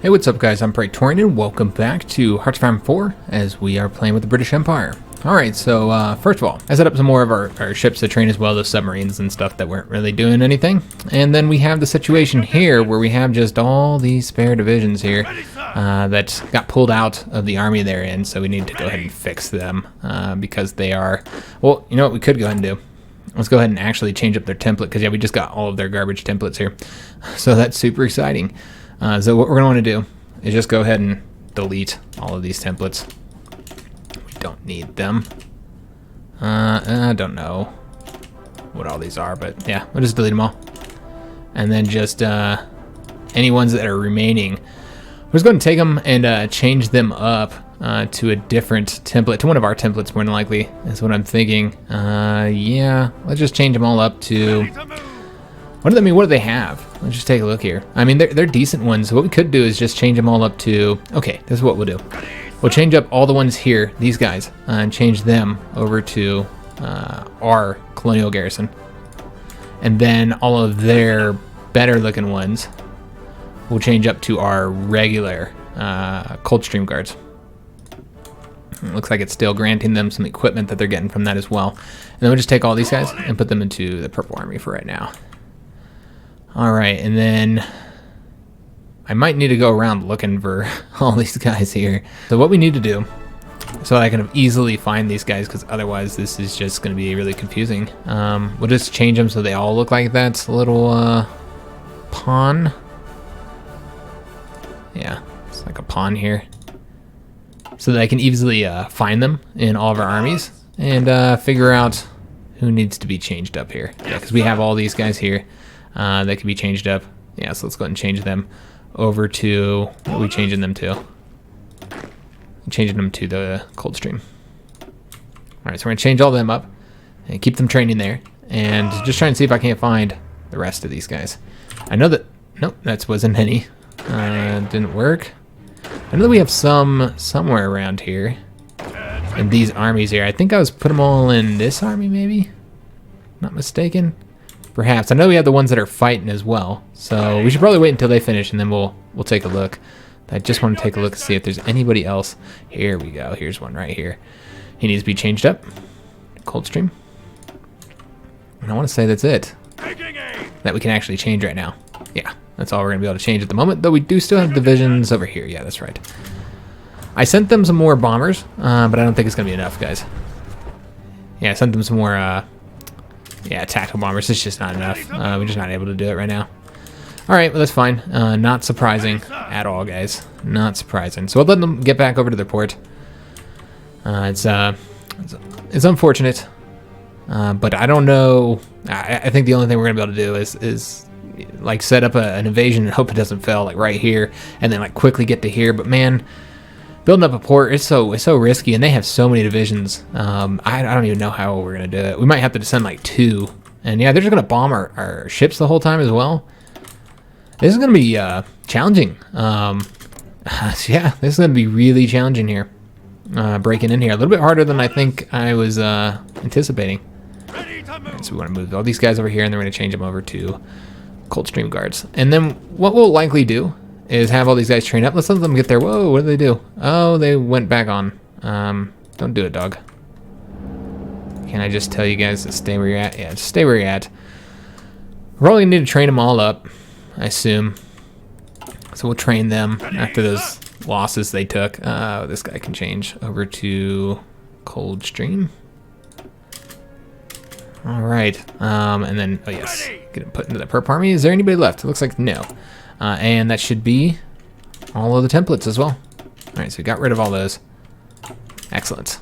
Hey, what's up guys, I'm Praetorian and welcome back to HOI4 as we are playing with the British Empire. Alright, so first of all, I set up some more of our ships to train as well, those submarines and stuff that weren't really doing anything. And then we have the situation here where we have just all these spare divisions here that got pulled out of the army they're in, so we need to go ahead and fix them because they are, well, you know what we could go ahead and do? Let's go ahead and actually change up their template because yeah, we just got all of their garbage templates here. So that's super exciting. So what we're going to want to do is just go ahead and delete all of these templates. We don't need them. I don't know what all these are, but yeah, we'll just delete them all. And then just any ones that are remaining, we're just going to take them and change them up to a different template, to one of our templates more than likely, is what I'm thinking. Yeah, let's just change them all up to... What do they have? Let's just take a look here. I mean, they're decent ones. So what we could do is just change them all up to... Okay, this is what we'll do. We'll change up all the ones here, these guys, and change them over to our colonial garrison. And then all of their better looking ones we'll change up to our regular Coldstream guards. It looks like it's still granting them some equipment that they're getting from that as well. And then we'll just take all these guys and put them into the Purple Army for right now. Alright, and then I might need to go around looking for all these guys here. So what we need to do, so I can easily find these guys, because otherwise this is just going to be really confusing. We'll just change them so they all look like that little pawn. Yeah, it's like a pawn here. So that I can easily find them in all of our armies and figure out who needs to be changed up here. Yeah, because we have all these guys here. That can be changed up. Yeah, so let's go ahead and change them over to, what are we changing them to? I'm changing them to the Coldstream. Alright, so we're going to change all of them up and keep them training there. And just try and see if I can't find the rest of these guys. I know that, nope, that wasn't any. Didn't work. I know that we have some somewhere around here in these armies here. I think I was put them all in this army maybe? Not mistaken. Perhaps. I know we have the ones that are fighting as well, so we should probably wait until they finish and then we'll take a look. I just want to take a look and see if there's anybody else. Here we go. Here's one right here. He needs to be changed up. Coldstream. And I want to say that's it. That we can actually change right now. Yeah, that's all we're going to be able to change at the moment, though we do still have divisions over here. Yeah, that's right. I sent them some more bombers, but I don't think it's going to be enough, guys. Yeah, I sent them some more... yeah, tactical bombers. It's just not enough. We're just not able to do it right now. Alright, well that's fine. Not surprising at all, guys. Not surprising. So I'll let them get back over to their port. It's unfortunate. But I don't know. I think the only thing we're going to be able to do is like set up an invasion and hope it doesn't fail like right here. And then like quickly get to here. But man... Building up a port, it's so risky, and they have so many divisions. I don't even know how we're gonna do it. We might have to send like 2, and yeah, they're just gonna bomb our ships the whole time as well. This is gonna be challenging. Yeah, this is gonna be really challenging here. Breaking in here a little bit harder than I think I was anticipating. Right, so we want to move all these guys over here, and then we're gonna change them over to Coldstream guards. And then what we'll likely do is have all these guys train up. Let's let them get there. Whoa, what did they do? Oh, they went back on. Don't do it, dog. Can I just tell you guys to stay where you're at? Yeah, just stay where you're at. We're probably gonna need to train them all up, I assume. So we'll train them after those losses they took. This guy can change over to Coldstream. All right, and then, oh yes, get him put into the Perp Army. Is there anybody left? It looks like no. And that should be all of the templates as well. All right, so we got rid of all those. Excellent.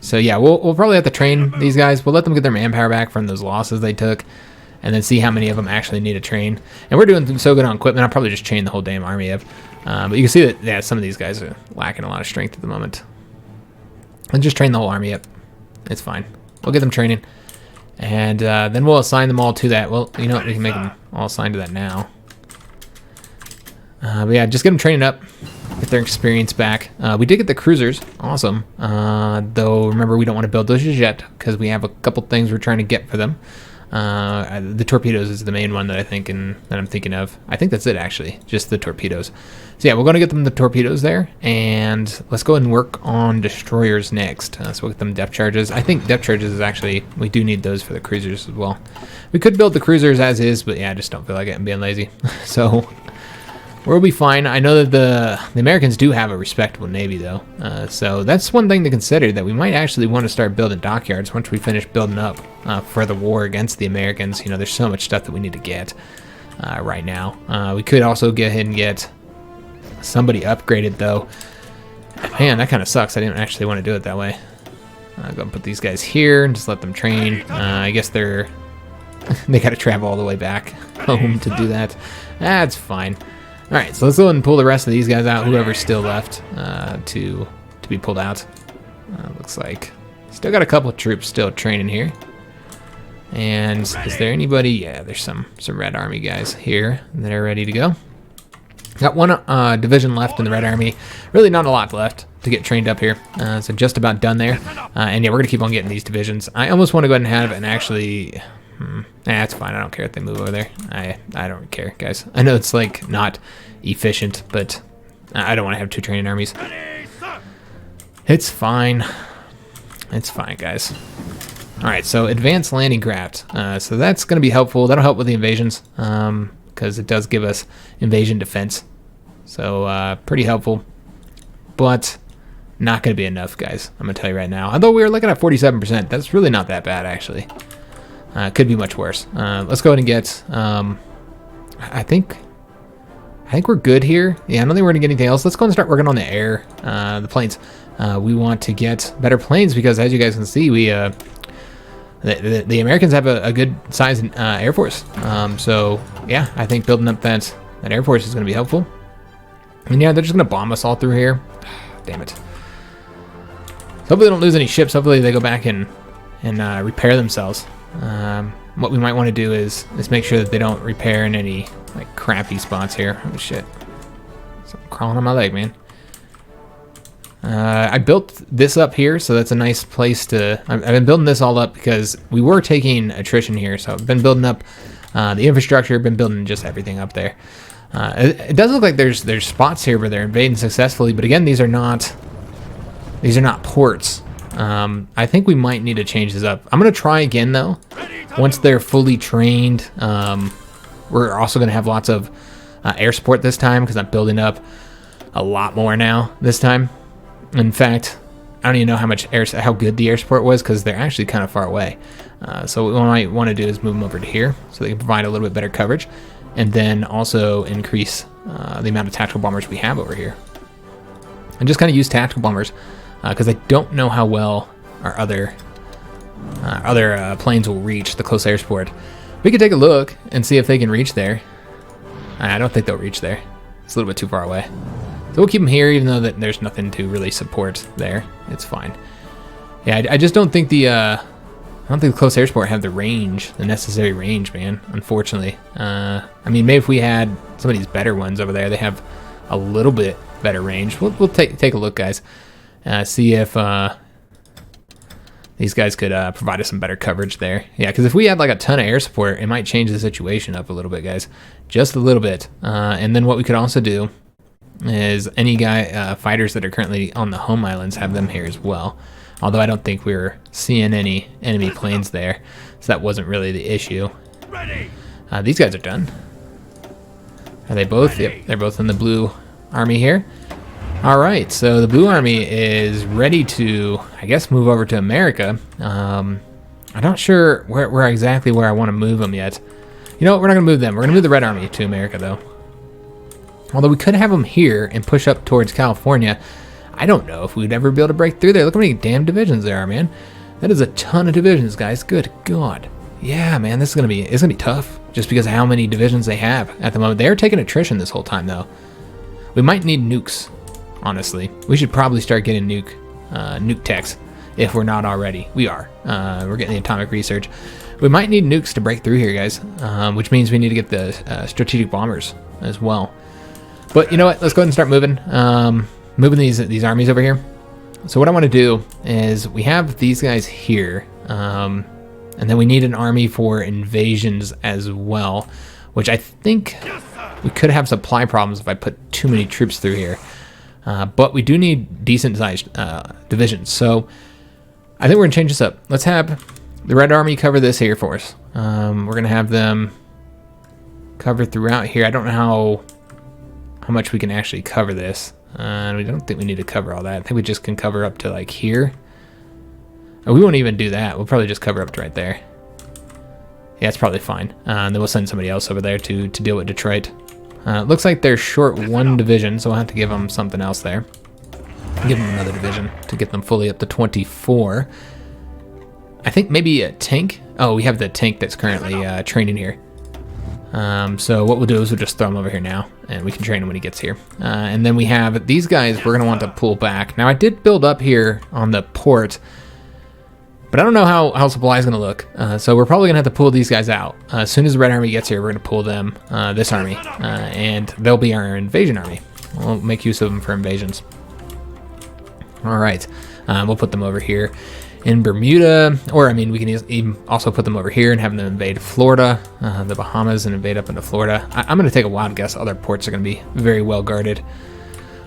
So yeah, we'll probably have to train these guys. We'll let them get their manpower back from those losses they took, and then see how many of them actually need to train. And we're doing so good on equipment, I'll probably just chain the whole damn army up. But you can see that, yeah, some of these guys are lacking a lot of strength at the moment. And just train the whole army up. It's fine. We'll get them training. And then we'll assign them all to that. Well, you know what? We can make them all assigned to that now. But yeah, just get them training up, get their experience back. We did get the cruisers, awesome. Though remember, we don't want to build those just yet because we have a couple things we're trying to get for them. The torpedoes is the main one that I'm thinking of. I think that's it, actually, just the torpedoes. So yeah, we're going to get them the torpedoes there, and let's go ahead and work on destroyers next. So we'll get them depth charges. I think depth charges is actually, we do need those for the cruisers as well. We could build the cruisers as is, but yeah, I just don't feel like it. I'm being lazy. So we'll be fine. I know that the Americans do have a respectable navy, though. So that's one thing to consider, that we might actually want to start building dockyards once we finish building up for the war against the Americans. You know, there's so much stuff that we need to get right now. We could also go ahead and get somebody upgraded, though. Man, that kind of sucks. I didn't actually want to do it that way. I'm going to put these guys here and just let them train. I guess they got to travel all the way back home to do that. That's fine. All right, so let's go ahead and pull the rest of these guys out, whoever's still left to be pulled out. Looks like still got a couple of troops still training here. And is there anybody? Yeah, there's some Red Army guys here that are ready to go. Got one division left in the Red Army. Really not a lot left to get trained up here. So just about done there. And yeah, we're going to keep on getting these divisions. I almost want to go ahead and have an actually... That's fine. I don't care if they move over there. I don't care, guys. I know it's like not efficient, but I don't want to have two training armies. It's fine. It's fine, guys. All right, so advanced landing craft. So that's going to be helpful. That'll help with the invasions because it does give us invasion defense. So pretty helpful, but not going to be enough, guys. I'm going to tell you right now. Although we were looking at 47%, that's really not that bad, actually. Could be much worse. Let's go ahead and get. I think we're good here. Yeah, I don't think we're gonna get anything else. Let's go and start working on the air, the planes. We want to get better planes because, as you guys can see, we the Americans have a good size air force. So yeah, I think building up that air force is gonna be helpful. And yeah, they're just gonna bomb us all through here. Damn it. So hopefully they don't lose any ships. Hopefully they go back and repair themselves. What we might want to do is make sure that they don't repair in any like crappy spots here. Oh shit! Something crawling on my leg, man. I built this up here, so that's a nice place to. I've been building this all up because we were taking attrition here, so I've been building up the infrastructure. Been building just everything up there. It does look like there's spots here where they're invading successfully, but again, these are not ports. I think we might need to change this up. I'm going to try again, though. Once they're fully trained, we're also going to have lots of air support this time because I'm building up a lot more now this time. In fact, I don't even know how good the air support was because they're actually kind of far away. So what we might want to do is move them over to here so they can provide a little bit better coverage, and then also increase the amount of tactical bombers we have over here. And just kind of use tactical bombers. Because I don't know how well our other planes will reach the close air support. We could take a look and see if they can reach there. I don't think they'll reach there. It's a little bit too far away. So we'll keep them here, even though there's nothing to really support there. It's fine. Yeah, I just don't think the close air support have the range, the necessary range, man. Unfortunately. I mean, maybe if we had some of these better ones over there, they have a little bit better range. We'll take a look, guys. See if these guys could provide us some better coverage there. Yeah, because if we had like a ton of air support, it might change the situation up a little bit, guys. Just a little bit. And then what we could also do is any fighters that are currently on the home islands, have them here as well. Although I don't think we were seeing any enemy planes there, so that wasn't really the issue. These guys are done. Are they both? Yep, they're both in the blue army here. All right, so the Blue Army is ready to, I guess, move over to America. I'm not sure where exactly I want to move them yet. You know what? We're not going to move them. We're going to move the Red Army to America, though. Although we could have them here and push up towards California. I don't know if we'd ever be able to break through there. Look how many damn divisions there are, man. That is a ton of divisions, guys. Good God. Yeah, man, it's gonna be tough just because of how many divisions they have at the moment. They're taking attrition this whole time, though. We might need nukes. Honestly, we should probably start getting nuke techs if we're not already. We are. We're getting the atomic research. We might need nukes to break through here, guys, which means we need to get the strategic bombers as well. But you know what? Let's go ahead and start moving. Moving these armies over here. So what I want to do is we have these guys here, and And then we need an army for invasions as well, which I think we could have supply problems if I put too many troops through here. But we do need decent sized divisions. So I think we're going to change this up. Let's have the Red Army cover this here for us. We're going to have them cover throughout here. I don't know how much we can actually cover this. We don't think we need to cover all that. I think we just can cover up to like here. Oh, we won't even do that. We'll probably just cover up to right there. Yeah, it's probably fine. And then we'll send somebody else over there to deal with Detroit. Looks like they're short one division, so we'll have to give them something else there. Give them another division to get them fully up to 24. I think maybe a tank. Oh, we have the tank that's currently training here. So what we'll do is we'll just throw him over here now, and we can train him when he gets here. And then we have these guys we're going to want to pull back. Now, I did build up here on the port, but I don't know how supply is going to look. So we're probably going to have to pull these guys out. As soon as the Red Army gets here, we're going to pull them, this army, and they'll be our invasion army. We'll make use of them for invasions. All right, we'll put them over here in Bermuda, or I mean, we can even also put them over here and have them invade Florida, the Bahamas, and invade up into Florida. I'm going to take a wild guess. Other ports are going to be very well guarded,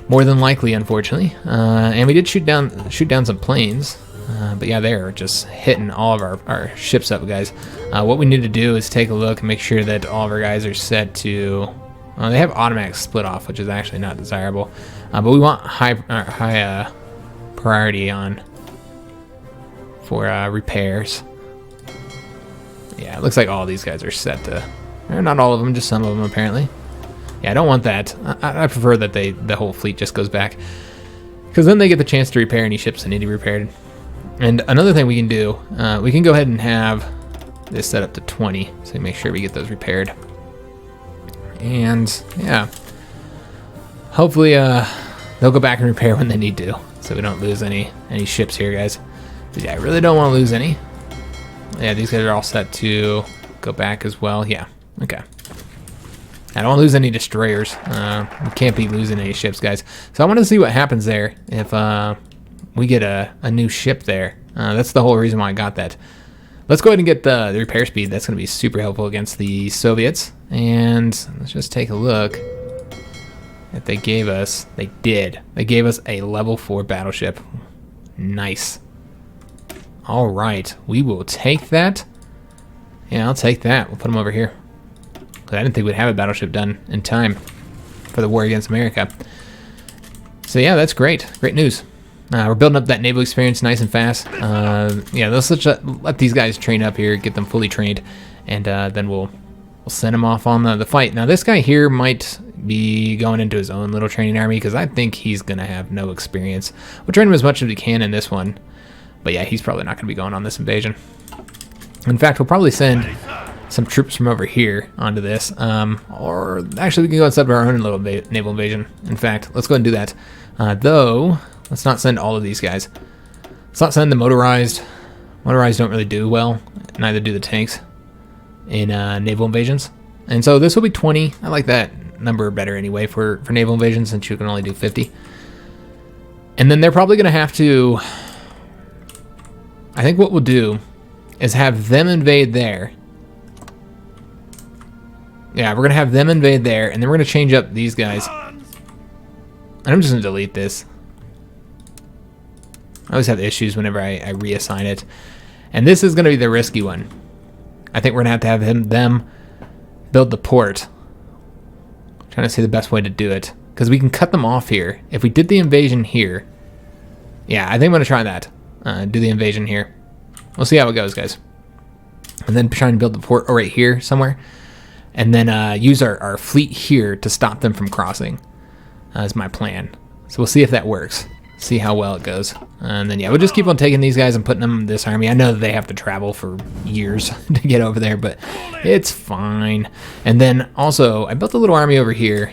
more than likely, unfortunately. And we did shoot down some planes, but yeah, they're just hitting all of our ships up, guys. What we need to do is take a look and make sure that all of our guys are set to. They have automatic split off, which is actually not desirable, but we want high priority on for repairs. Yeah, it looks like all these guys are set to, or not all of them, just some of them apparently. Yeah, I don't want that. I prefer that the whole fleet just goes back, because then they get the chance to repair any ships that need to be repaired. And another thing we can do, we can go ahead and have this set up to 20, so make sure we get those repaired. And yeah, hopefully they'll go back and repair when they need to, so we don't lose any ships here, guys. But yeah, I really don't want to lose any. Yeah, these guys are all set to go back as well. Yeah, okay. I don't want to lose any destroyers. We can't be losing any ships, guys. So I want to see what happens there if we get a new ship there. That's the whole reason why I got that. Let's go ahead and get the repair speed. That's going to be super helpful against the Soviets. And let's just take a look if they gave us. They did. They gave us a level 4 battleship. Nice. All right, we will take that. Yeah, I'll take that. We'll put them over here. I didn't think we'd have a battleship done in time for the war against America. So yeah, that's great. Great news. We're building up that naval experience nice and fast. Yeah, let's let these guys train up here, get them fully trained, and then we'll send them off on the fight. Now, this guy here might be going into his own little training army, because I think he's going to have no experience. We'll train him as much as we can in this one. But yeah, he's probably not going to be going on this invasion. In fact, we'll probably send some troops from over here onto this. Or actually, we can go and set up our own little naval invasion. In fact, let's go ahead and do that. Though, let's not send all of these guys. Let's not send the motorized. Motorized don't really do well. Neither do the tanks in naval invasions. And so this will be 20. I like that number better anyway for naval invasions, since you can only do 50. And then they're probably going to have to... I think what we'll do is have them invade there. Yeah, we're going to have them invade there, and then we're going to change up these guys. And I'm just going to delete this. I always have issues whenever I reassign it. And this is going to be the risky one. I think we're going to have them build the port. I'm trying to see the best way to do it, because we can cut them off here. If we did the invasion here, yeah, I think I'm going to try that. Do the invasion here. We'll see how it goes, guys. And then try and build the port right here somewhere. And then use our fleet here to stop them from crossing. Is my plan. So we'll see if that works. See how well it goes. And then, yeah, we'll just keep on taking these guys and putting them in this army. I know that they have to travel for years to get over there, but it's fine. And then also, I built a little army over here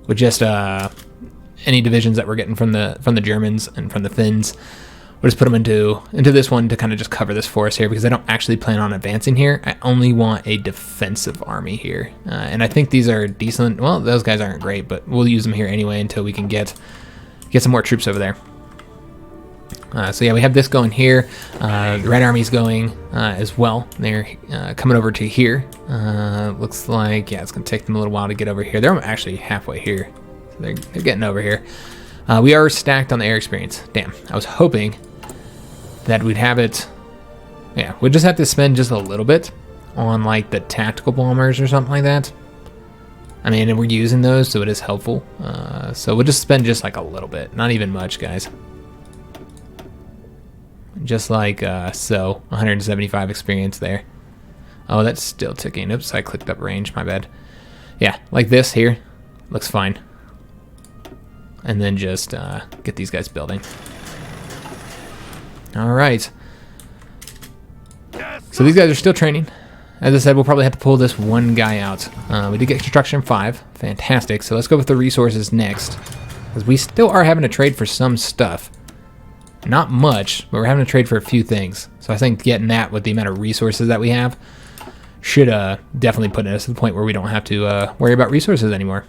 with just any divisions that we're getting from the Germans and from the Finns. We'll just put them into this one to kind of just cover this forest here, because I don't actually plan on advancing here. I only want a defensive army here. And I think these are decent. Well, those guys aren't great, but we'll use them here anyway until we can get some more troops over there. So yeah, we have this going here. The Red Army's going as well. They're coming over to here. Looks like, yeah, it's going to take them a little while to get over here. They're actually halfway here. So they're getting over here. We are stacked on the air experience. Damn, I was hoping that we'd have it. Yeah, we'll just have to spend just a little bit on like the tactical bombers or something like that. I mean, and we're using those, so it is helpful. So we'll just spend just like a little bit, not even much, guys. Just like so, 175 experience there. Oh, that's still ticking. Oops, I clicked up range, my bad. Yeah, like this here, looks fine. And then just get these guys building. All right. So these guys are still training. As I said, we'll probably have to pull this one guy out. We did get construction 5. Fantastic. So let's go with the resources next. Because we still are having to trade for some stuff. Not much, but we're having to trade for a few things. So I think getting that with the amount of resources that we have should definitely put us to the point where we don't have to worry about resources anymore.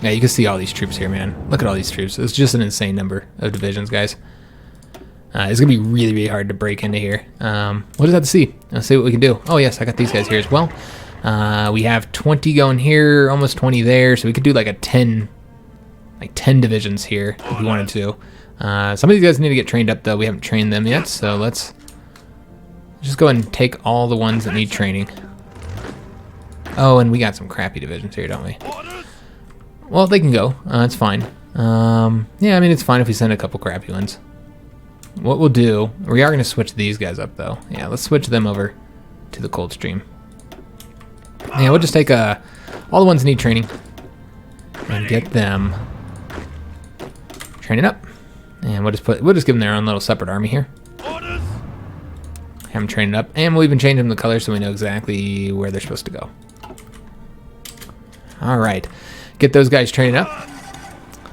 Yeah, you can see all these troops here, man. Look at all these troops. It's just an insane number of divisions, guys. It's going to be really, really hard to break into here. We'll just have to see. Let's see what we can do. Oh, yes, I got these guys here as well. We have 20 going here, almost 20 there. So we could do like a 10 divisions here if we wanted to. Some of these guys need to get trained up, though. We haven't trained them yet. So let's just go ahead and take all the ones that need training. Oh, and we got some crappy divisions here, don't we? Well, they can go. It's fine. Yeah, I mean, it's fine if we send a couple crappy ones. What we'll do, we are going to switch these guys up, though. Yeah, let's switch them over to the Coldstream. Yeah, we'll just take all the ones that need training and get them training up. And we'll just give them their own little separate army here. Have them trained up, and we'll even change them the color so we know exactly where they're supposed to go. All right, get those guys trained up,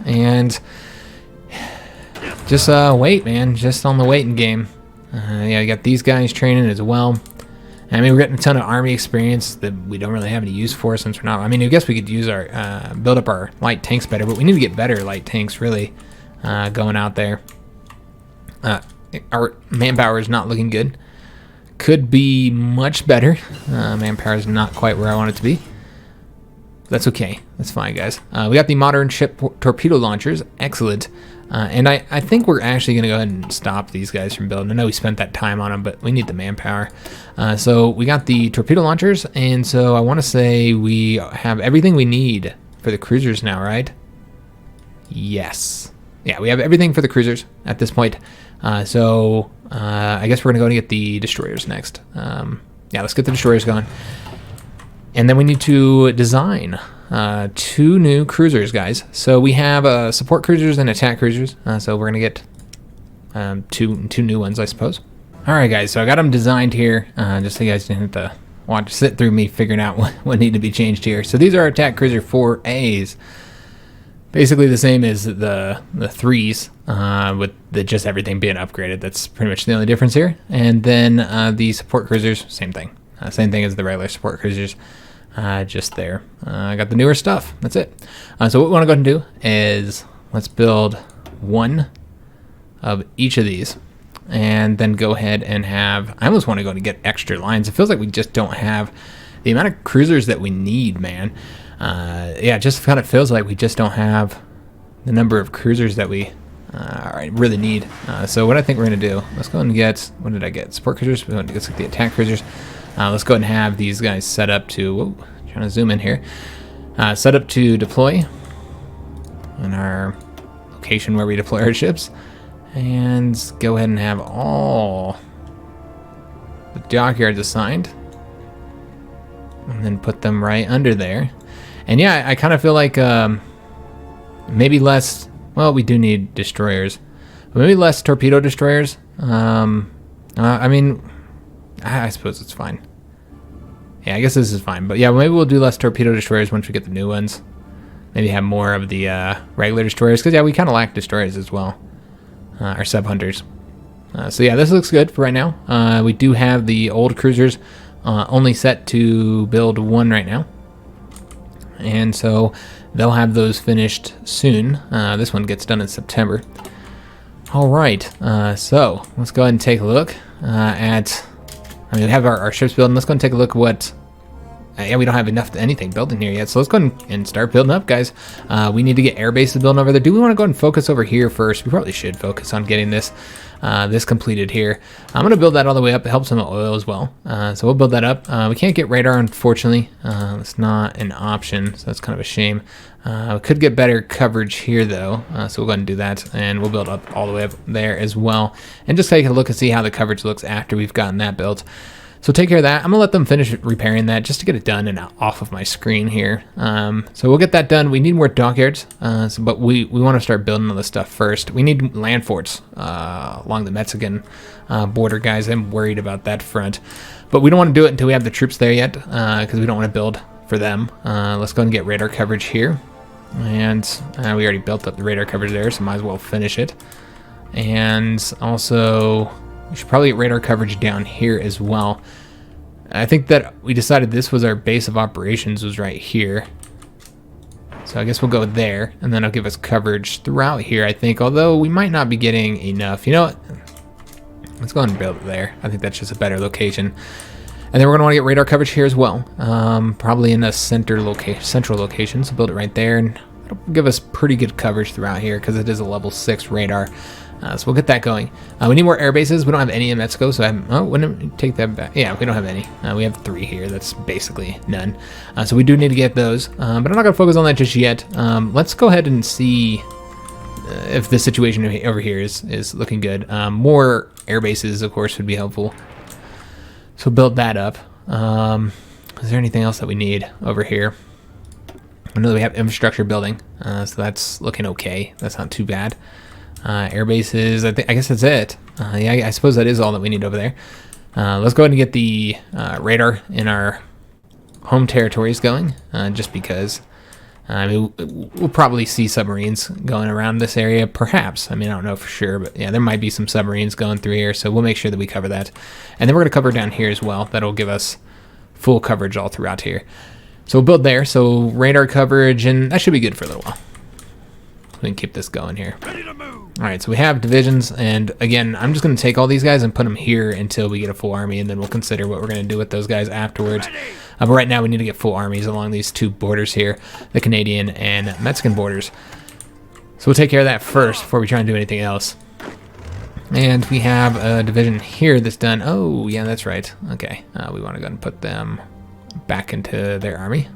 and just wait, man. Just on the waiting game. Yeah, we got these guys training as well. I mean, we're getting a ton of army experience that we don't really have any use for since we're not. I mean, I guess we could use our build up our light tanks better, but we need to get better light tanks really going out there. Our manpower is not looking good. Could be much better. Manpower is not quite where I want it to be. That's okay. That's fine, guys. We got the modern ship torpedo launchers. Excellent. And I think we're actually going to go ahead and stop these guys from building. I know we spent that time on them, but we need the manpower. So we got the torpedo launchers, and so I want to say we have everything we need for the cruisers now, right? Yes. Yeah, we have everything for the cruisers at this point. So I guess we're going to go and get the destroyers next. Yeah, let's get the destroyers going. And then we need to design 2 new cruisers, guys. So we have support cruisers and attack cruisers. So we're going to get two new ones, I suppose. All right, guys. So I got them designed here, just so you guys didn't have to sit through me figuring out what need to be changed here. So these are attack cruiser 4As. Basically the same as the 3s, with just everything being upgraded. That's pretty much the only difference here. And then the support cruisers, same thing. Same thing as the regular support cruisers, just there. I got the newer stuff. That's it. So what we want to go ahead and do is let's build 1 of each of these, and then go ahead and have. I almost want to go and get extra lines. It feels like we just don't have the amount of cruisers that we need, man. Yeah, it just kind of feels like we just don't have the number of cruisers that we really need. So what I think we're going to do, let's go ahead and get, what did I get? Support cruisers. We want to get the attack cruisers. Let's go ahead and have these guys set up to, whoa, trying to zoom in here, set up to deploy in our location where we deploy our ships, and go ahead and have all the dockyards assigned, and then put them right under there. And yeah, I kind of feel like maybe less, well, we do need destroyers, but maybe less torpedo destroyers. I mean, I suppose it's fine. Yeah, I guess this is fine. But yeah, maybe we'll do less torpedo destroyers once we get the new ones. Maybe have more of the regular destroyers. Because, yeah, we kind of lack destroyers as well. Our sub-hunters. So, yeah, this looks good for right now. We do have the old cruisers only set to build 1 right now. And so they'll have those finished soon. This one gets done in September. All right, so let's go ahead and take a look at. I mean, we have our ships building. Let's go and take a look at what. Yeah, we don't have enough anything building here yet, so let's go ahead and start building up, guys. We need to get air bases building over there. Do we want to go ahead and focus over here first? We probably should focus on getting this completed here. I'm going to build that all the way up. It helps on the oil as well, so we'll build that up. We can't get radar, unfortunately. It's not an option, so that's kind of a shame. We could get better coverage here, though, so we'll go ahead and do that, and we'll build up all the way up there as well, and just take a look and see how the coverage looks after we've gotten that built. So take care of that. I'm gonna let them finish repairing that just to get it done and off of my screen here. So we'll get that done. We need more dockyards, but we want to start building all this stuff first. We need land forts along the Mexican border, guys. I'm worried about that front, but we don't want to do it until we have the troops there yet, because we don't want to build for them. Let's go and get radar coverage here, and we already built up the radar coverage there, so might as well finish it. And also, we should probably get radar coverage down here as well. I think that we decided this was our base of operations, was right here. So I guess we'll go there, and then it'll give us coverage throughout here, I think, although we might not be getting enough. You know what? Let's go ahead and build it there. I think that's just a better location. And then we're going to want to get radar coverage here as well. Probably in a central location, so build it right there, and it'll give us pretty good coverage throughout here because it is a level 6 radar. So we'll get that going. We need more air bases. We don't have any in Mexico, so wouldn't take that back. Yeah, we don't have any. We have 3 here. That's basically none. So we do need to get those, but I'm not going to focus on that just yet. Let's go ahead and see if the situation over here is looking good. More air bases, of course, would be helpful. So build that up. Is there anything else that we need over here? I know that we have infrastructure building, so that's looking okay. That's not too bad. Air bases, I guess that's it. Yeah, I suppose that is all that we need over there. Let's go ahead and get the radar in our home territories going, just because. I mean, we'll probably see submarines going around this area, perhaps. I mean, I don't know for sure, but yeah, there might be some submarines going through here, so we'll make sure that we cover that. And then we're going to cover down here as well. That'll give us full coverage all throughout here. So we'll build there, so radar coverage, and that should be good for a little while. We can keep this going here. All right, so we have divisions, and again, I'm just going to take all these guys and put them here until we get a full army, and then we'll consider what we're going to do with those guys afterwards. But right now, we need to get full armies along these 2 borders here, the Canadian and Mexican borders. So we'll take care of that first before we try and do anything else. And we have a division here that's done. Oh, yeah, that's right. Okay, we want to go and put them back into their army.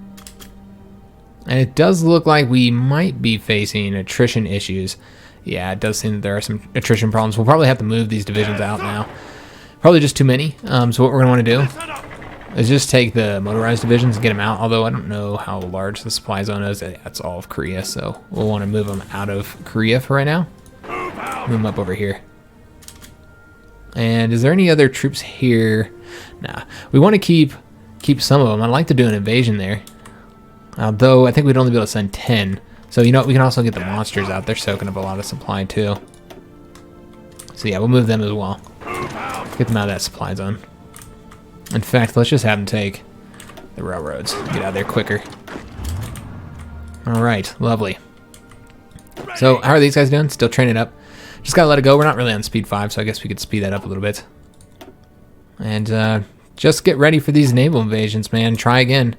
And it does look like we might be facing attrition issues. Yeah, it does seem that there are some attrition problems. We'll probably have to move these divisions out now. Probably just too many. So what we're going to want to do is just take the motorized divisions and get them out. Although I don't know how large the supply zone is. That's all of Korea, so we'll want to move them out of Korea for right now. Move them up over here. And is there any other troops here? Nah. We want to keep some of them. I'd like to do an invasion there. Although I think we'd only be able to send 10. So you know what, we can also get the monsters out. They're soaking up a lot of supply too. So yeah, we'll move them as well. Get them out of that supply zone. In fact, let's just have them take the railroads. Get out of there quicker. Alright, lovely. So how are these guys doing? Still training up. Just gotta let it go. We're not really on speed 5, so I guess we could speed that up a little bit. And just get ready for these naval invasions, man. Try again.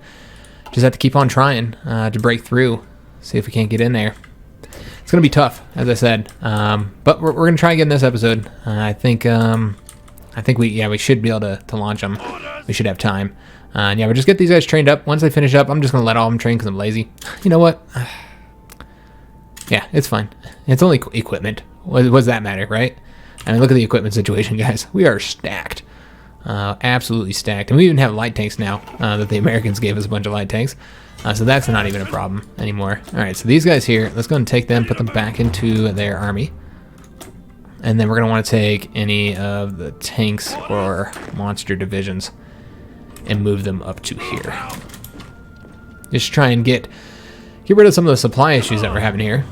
Just have to keep on trying to break through. See if we can't get in there. It's gonna be tough, as I said, but we're gonna try again this episode. I think we should be able to launch them. We should have time. And yeah, we'll just get these guys trained up. Once they finish up, I'm just gonna let all of them train because I'm lazy. You know what? Yeah, it's fine. It's only equipment. What does that matter, right? I mean, look at the equipment situation, guys. We are stacked. Absolutely stacked. And we even have light tanks now that the Americans gave us a bunch of light tanks. So that's not even a problem anymore. Alright, so these guys here, let's go and take them, put them back into their army. And then we're going to want to take any of the tanks or monster divisions and move them up to here. Just try and get rid of some of the supply issues that we're having here.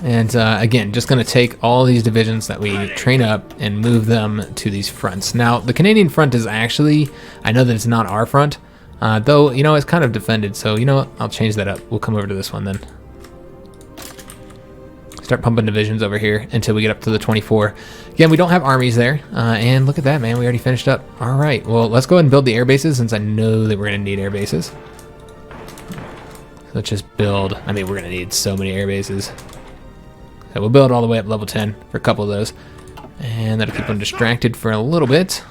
And again, just going to take all these divisions that we train up and move them to these fronts. Now, the Canadian front is actually, I know that it's not our front, though, you know, it's kind of defended. So, you know what, I'll change that up. We'll come over to this one then. start pumping divisions over here until we get up to the 24. Again, we don't have armies there, and look at that, man. We already finished up. All right, well, let's go ahead and build the air bases since I know that we're going to need air bases. So let's just build. I mean, we're going to need so many air bases. So we'll build all the way up level 10 for a couple of those, and that'll keep them distracted for a little bit.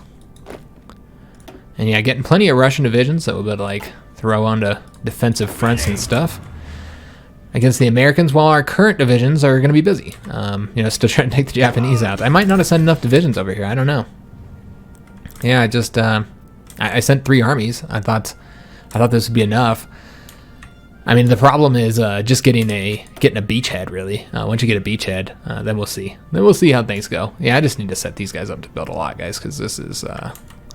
And yeah, getting plenty of Russian divisions that we'll be able to like throw onto defensive fronts and stuff against the Americans, while our current divisions are going to be busy. You know, still trying to take the Japanese out. I might not have sent enough divisions over here. I don't know. Yeah, I just I sent 3 armies. I thought this would be enough. I mean, the problem is just getting a beachhead, really. Once you get a beachhead, then we'll see. Then we'll see how things go. Yeah, I just need to set these guys up to build a lot, guys, because this is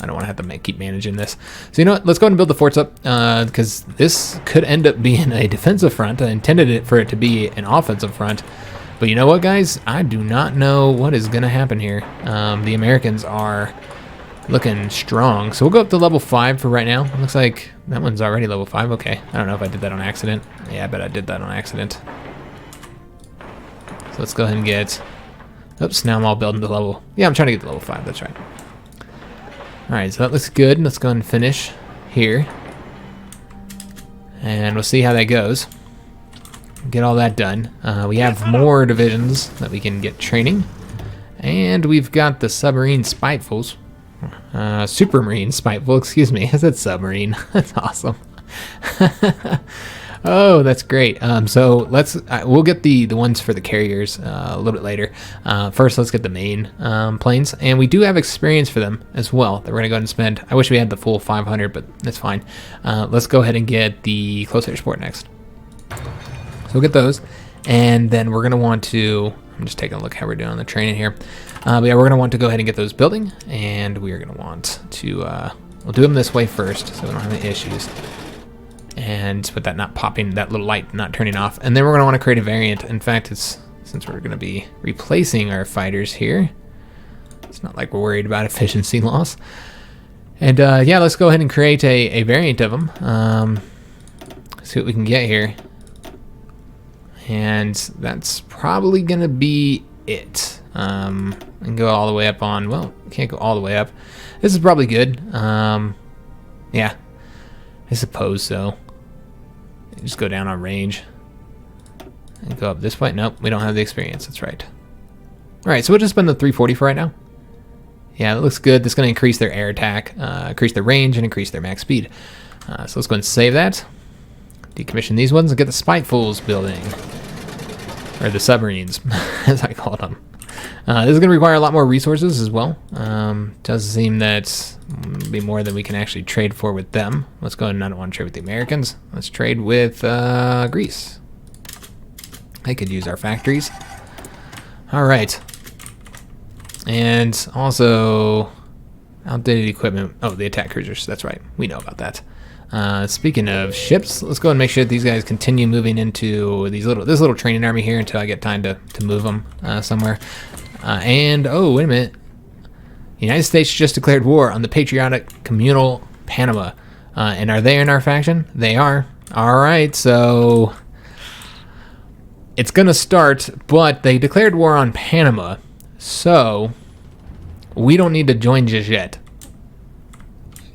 I don't want to have to keep managing this. So you know what? Let's go ahead and build the forts up, because this could end up being a defensive front. I intended it for it to be an offensive front. But you know what, guys? I do not know what is going to happen here. The Americans are looking strong. So we'll go up to level 5 for right now. It looks like that one's already level 5. Okay. I don't know if I did that on accident. Yeah, I bet I did that on accident. So let's go ahead and get... Oops, now I'm all building to level... Yeah, I'm trying to get to level 5. That's right. Alright, so that looks good. Let's go ahead and finish here. And we'll see how that goes. Get all that done. We have more divisions that we can get training. And we've got the submarine spitefuls. Supermarine spiteful, excuse me. I said submarine. That's awesome. Oh, that's great. So we'll get the ones for the carriers a little bit later. First, let's get the main planes, and we do have experience for them as well that we're gonna go ahead and spend. I wish we had the full 500, but that's fine. Let's go ahead and get the close air support next. So we'll get those, and then we're gonna want to. I'm just taking a look how we're doing on the training here. But yeah, we're gonna want to go ahead and get those building, and we are gonna want to. We'll do them this way first, so we don't have any issues. And with that not popping, that little light not turning off. And then we're going to want to create a variant. In fact, since we're going to be replacing our fighters here, it's not like we're worried about efficiency loss. And yeah, let's go ahead and create a variant of them. See what we can get here. And that's probably going to be it. And go all the way up on, well, can't go all the way up. This is probably good. Yeah. I suppose so. Just go down on range and go up this way. Nope, we don't have the experience. That's right. All right, so we'll just spend the 340 for right now. Yeah, that looks good. That's going to increase their air attack, increase their range, and increase their max speed. So let's go ahead and save that. Decommission these ones and get the Spitefuls building. Or the submarines, as I called them. This is going to require a lot more resources as well. Does seem that will be more than we can actually trade for with them. Let's go ahead and I don't want to trade with the Americans. Let's trade with Greece. They could use our factories. All right. And also outdated equipment. Oh, the attack cruisers. That's right. We know about that. Speaking of ships, let's go and make sure that these guys continue moving into this little training army here until I get time to move them somewhere. And oh, wait a minute. The United States just declared war on the patriotic communal Panama. And are they in our faction? They are. All right, so it's gonna start, but they declared war on Panama, so we don't need to join just yet.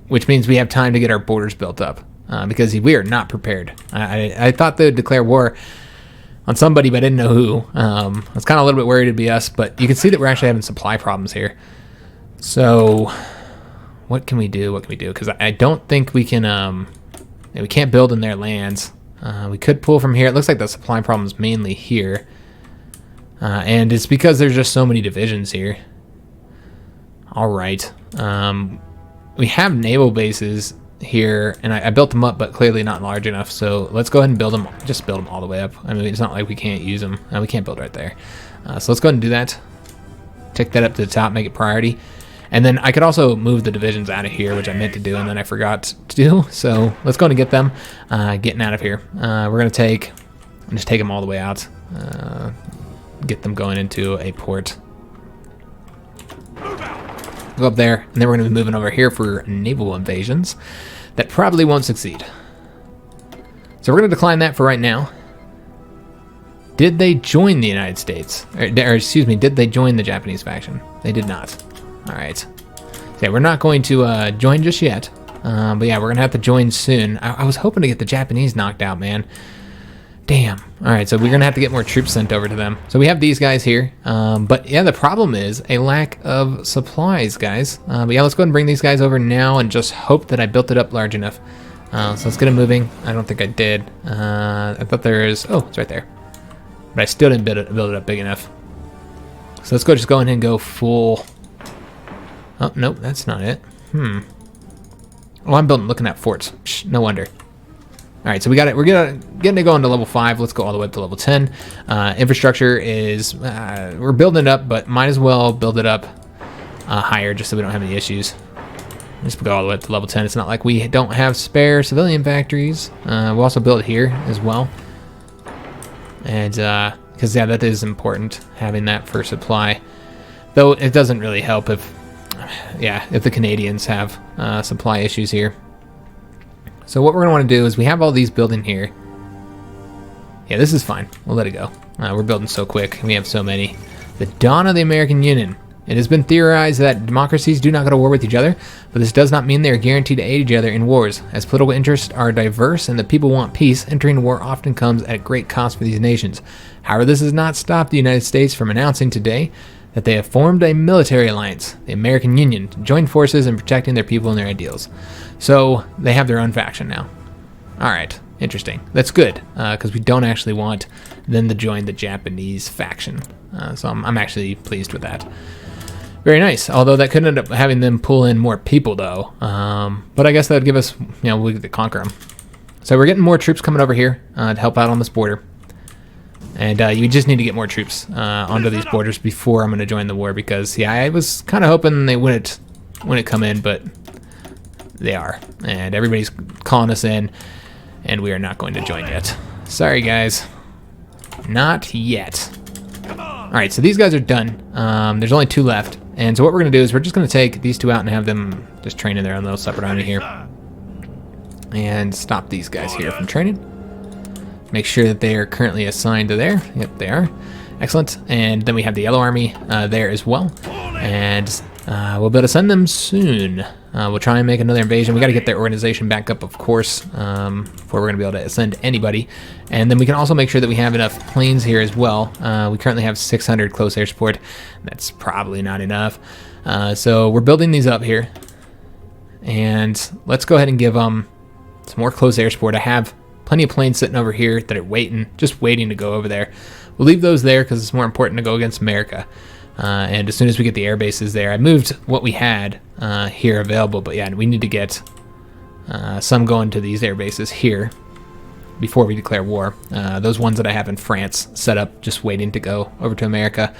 Which means we have time to get our borders built up, because we are not prepared. I thought they would declare war on somebody, but I didn't know who. I was kind of a little bit worried it'd be us, but you can see that we're actually having supply problems here. So what can we do? What can we do? Because I don't think we can, we can't build in their lands. We could pull from here. It looks like the supply problem is mainly here. And it's because there's just so many divisions here. All right. We have naval bases here, and I built them up, but clearly not large enough. So let's go ahead and build them. Just build them all the way up. I mean, it's not like we can't use them. We can't build right there. So let's go ahead and do that. Take that up to the top, make it priority. And then I could also move the divisions out of here, which I meant to do, and then I forgot to do. So let's go and get them getting out of here. We're going to just take them all the way out. Get them going into a port. Go up there, and then we're going to be moving over here for naval invasions. That probably won't succeed. So we're going to decline that for right now. Did they join the United States? Or excuse me, did they join the Japanese faction? They did not. All right. So yeah, we're not going to join just yet. But yeah, we're going to have to join soon. I was hoping to get the Japanese knocked out, man. Damn. All right, so we're going to have to get more troops sent over to them. So we have these guys here. But yeah, the problem is a lack of supplies, guys. But yeah, let's go ahead and bring these guys over now and just hope that I built it up large enough. So let's get it moving. I don't think I did. I thought there is... Oh, it's right there. But I still didn't build it up big enough. So let's just go ahead and go full... Oh, nope, that's not it. Oh, I'm looking at forts. Psh, no wonder. All right, so we got it. We're getting it going to level 5. Let's go all the way up to level 10. Infrastructure is we're building it up, but might as well build it up higher just so we don't have any issues. Let's go all the way up to level 10. It's not like we don't have spare civilian factories. We'll also build it here as well, and because yeah, that is important having that for supply. Though it doesn't really help if the Canadians have supply issues here. So what we're going to want to do is we have all these building here. Yeah, this is fine. We'll let it go. We're building so quick. We have so many. The dawn of the American Union. It has been theorized that democracies do not go to war with each other, but this does not mean they are guaranteed to aid each other in wars. As political interests are diverse and the people want peace, entering war often comes at great cost for these nations. However, this has not stopped the United States from announcing today that they have formed a military alliance, the American Union, to join forces in protecting their people and their ideals. So they have their own faction now. All right, interesting. That's good, because we don't actually want them to join the Japanese faction. So I'm actually pleased with that. Very nice. Although that could end up having them pull in more people, though. But I guess that would give us, we get to conquer them. So we're getting more troops coming over here to help out on this border. And you just need to get more troops onto these borders before I'm going to join the war, because yeah, I was kind of hoping they wouldn't come in, but they are, and everybody's calling us in, and we are not going to join yet. Sorry, guys, not yet. All right, so these guys are done. There's only 2 left, and so what we're going to do is we're just going to take these 2 out and have them just train in their own little separate army here, and stop these guys here from training. Make sure that they are currently assigned to there. Yep, they are. Excellent. And then we have the Yellow Army there as well. And we'll be able to send them soon. We'll try and make another invasion. We got to get their organization back up, of course, before we're going to be able to send anybody. And then we can also make sure that we have enough planes here as well. We currently have 600 close air support. That's probably not enough. So we're building these up here. And let's go ahead and give them some more close air support. I have plenty of planes sitting over here that are just waiting to go over there. We'll leave those there because it's more important to go against America. And as soon as we get the air bases there, I moved what we had here available, but yeah, we need to get some going to these air bases here before we declare war. Those ones that I have in France set up, just waiting to go over to America.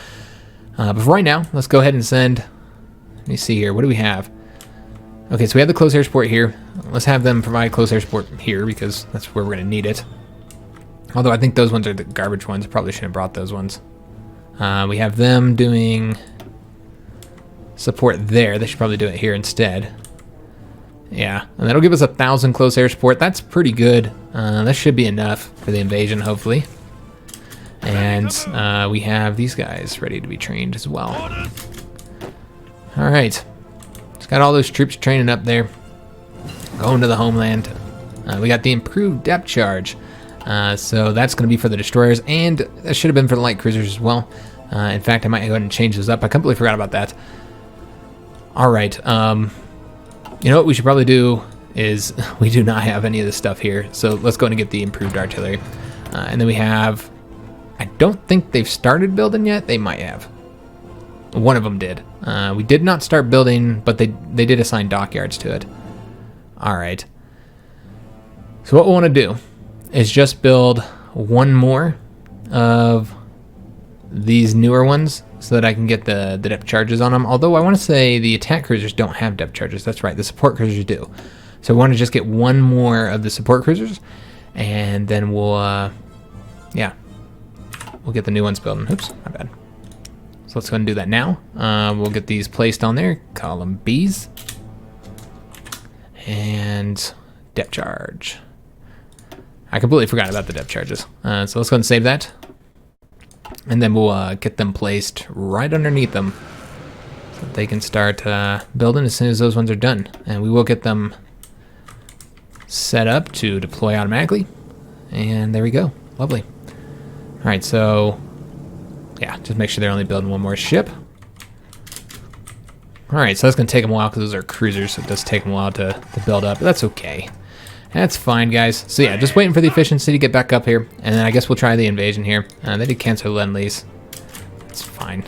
But for right now, let's go ahead and send, let me see here, what do we have? Okay, so we have the close air support here. Let's have them provide close air support here because that's where we're going to need it. Although I think those ones are the garbage ones. I probably shouldn't have brought those ones. We have them doing support there. They should probably do it here instead. Yeah, and that'll give us 1,000 close air support. That's pretty good. That should be enough for the invasion, hopefully. And we have these guys ready to be trained as well. All right. Got all those troops training up there, going to the homeland. We got the improved depth charge, so that's going to be for the destroyers, and that should have been for the light cruisers as well. In fact, I might go ahead and change those up. I completely forgot about that. All right, you know what we should probably do is we do not have any of this stuff here, so let's go ahead and get the improved artillery. And then we have, I don't think they've started building yet. They might have. One of them did. We did not start building, but they did assign dockyards to it. All right. So what we want to do is just build one more of these newer ones so that I can get the depth charges on them. Although I want to say the attack cruisers don't have depth charges. That's right. The support cruisers do. So we want to just get one more of the support cruisers, and then we'll get the new ones building. Oops, my bad. So let's go ahead and do that now. We'll get these placed on there. Call them Bs. And depth charge. I completely forgot about the depth charges. So let's go ahead and save that. And then we'll get them placed right underneath them so that they can start building as soon as those ones are done. And we will get them set up to deploy automatically. And there we go. Lovely. All right, so yeah, just make sure they're only building one more ship. All right, so that's going to take them a while because those are cruisers, so it does take them a while to build up, but that's okay. That's fine, guys. So yeah, just waiting for the efficiency to get back up here, and then I guess we'll try the invasion here. They did cancel Lend-Lease. It's fine.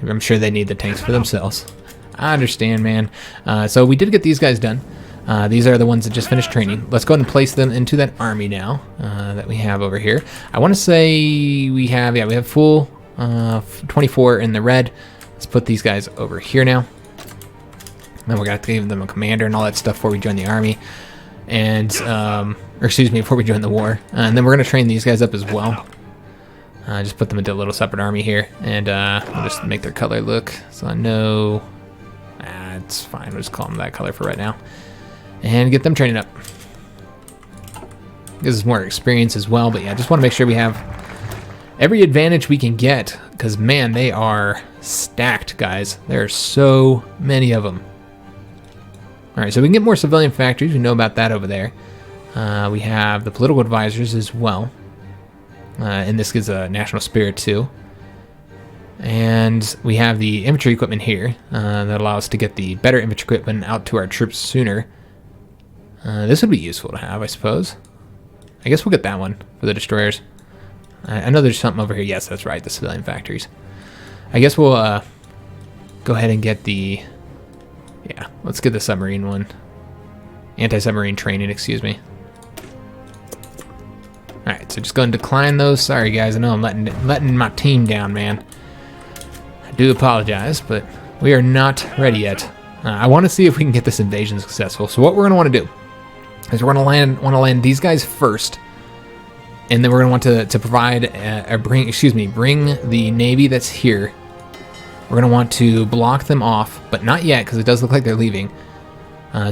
I'm sure they need the tanks for themselves. I understand, man. So we did get these guys done. These are the ones that just finished training. Let's go ahead and place them into that army now that we have over here. I want to say we have full 24 in the red. Let's put these guys over here now. Then we're going to give them a commander and all that stuff before we join the army. And, or excuse me, before we join the war. And then we're going to train these guys up as well. Just put them into a little separate army here. And we'll just make their color look. So I know, it's fine. We'll just call them that color for right now. And get them training up. Gives us more experience as well. But yeah, just want to make sure we have every advantage we can get. Because, man, they are stacked, guys. There are so many of them. All right, so we can get more civilian factories. We know about that over there. We have the political advisors as well. And this gives a national spirit too. And we have the infantry equipment here that allows us to get the better infantry equipment out to our troops sooner. This would be useful to have, I suppose. I guess we'll get that one for the destroyers. I know there's something over here. Yes, that's right, the civilian factories. I guess we'll go ahead and get the... Yeah, let's get the submarine one. Anti-submarine training, excuse me. Alright, so just go and decline those. Sorry, guys. I know I'm letting my team down, man. I do apologize, but we are not ready yet. I want to see if we can get this invasion successful. So what we're going to want to do is we're going to want to land these guys first. And then we're going to want to provide, bring the Navy that's here. We're going to want to block them off, but not yet because it does look like they're leaving.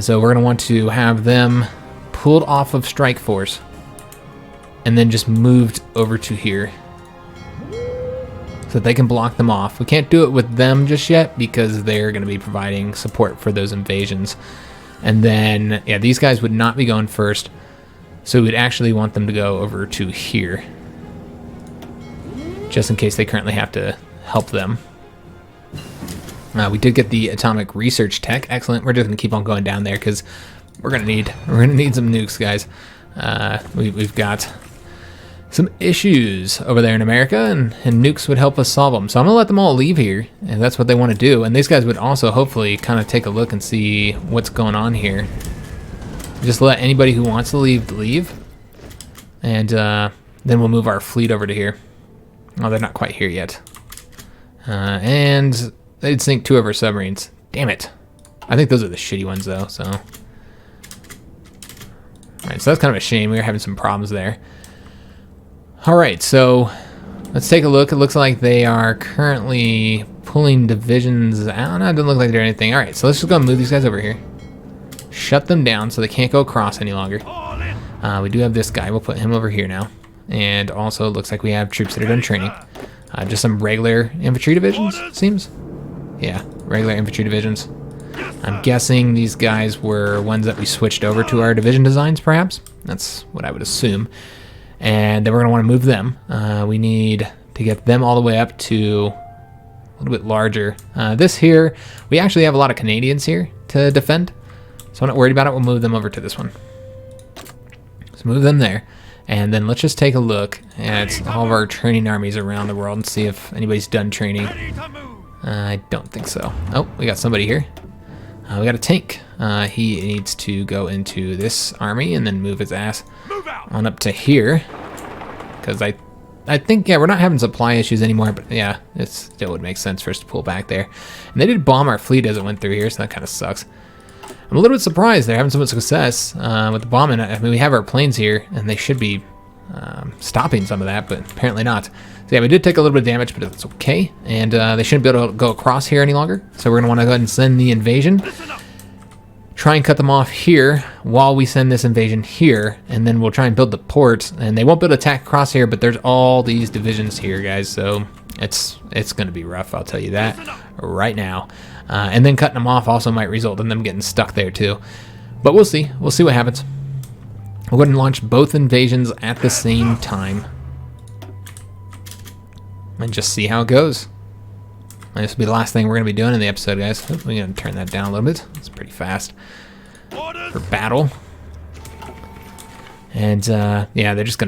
So we're going to want to have them pulled off of Strike Force and then just moved over to here so that they can block them off. We can't do it with them just yet because they're going to be providing support for those invasions. And then, yeah, these guys would not be going first. So we'd actually want them to go over to here just in case they currently have to help them. We did get the atomic research tech. Excellent. We're just gonna keep on going down there because we're gonna need some nukes, guys. We've got some issues over there in America, and nukes would help us solve them. So I'm gonna let them all leave here, and that's what they want to do. And these guys would also hopefully kind of take a look and see what's going on here. Just let anybody who wants to leave, and then we'll move our fleet over to here. Oh, they're not quite here yet. And they'd sink 2 of our submarines. Damn it. I think those are the shitty ones, though, so. Alright, so that's kind of a shame. We were having some problems there. Alright, so let's take a look. It looks like they are currently pulling divisions out. No, it doesn't look like they're anything. Alright, so let's just go and move these guys over here. Shut them down so they can't go across any longer. We do have this guy. We'll put him over here now. And also, it looks like we have troops that are done training. Just some regular infantry divisions, it seems. Yeah, regular infantry divisions. I'm guessing these guys were ones that we switched over to our division designs, perhaps. That's what I would assume. And then we're going to want to move them. We need to get them all the way up to a little bit larger. This here, we actually have a lot of Canadians here to defend. So I'm not worried about it. We'll move them over to this one. So move them there. And then let's just take a look at all of our training armies around the world and see if anybody's done training. I don't think so. Oh, we got somebody here. We got a tank. He needs to go into this army and then move his ass on up to here. Because I think, yeah, we're not having supply issues anymore, but yeah, it still would make sense for us to pull back there. And they did bomb our fleet as it went through here, so that kind of sucks. I'm a little bit surprised they're having so much success with the bombing. I mean, we have our planes here, and they should be stopping some of that, but apparently not. So yeah, we did take a little bit of damage, but it's okay. And they shouldn't be able to go across here any longer. So we're going to want to go ahead and send the invasion. Try and cut them off here while we send this invasion here. And then we'll try and build the port. And they won't be able to attack across here, but there's all these divisions here, guys. So It's going to be rough, I'll tell you that right now. And then cutting them off also might result in them getting stuck there too. But we'll see. We'll see what happens. We'll go ahead and launch both invasions at the same time. And just see how it goes. And this will be the last thing we're going to be doing in the episode, guys. We're going to turn that down a little bit. It's pretty fast for battle. And yeah, they're just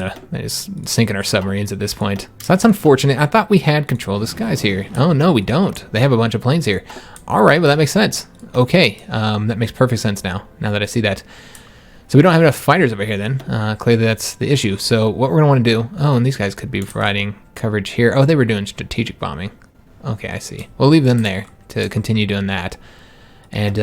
sinking our submarines at this point. So that's unfortunate. I thought we had control of the skies here. Oh no, we don't. They have a bunch of planes here. All right, well that makes sense. Okay, that makes perfect sense now that I see that. So we don't have enough fighters over here then. Clearly that's the issue. So what we're gonna want to do, oh, and these guys could be providing coverage here. Oh, they were doing strategic bombing. Okay, I see. We'll leave them there to continue doing that. And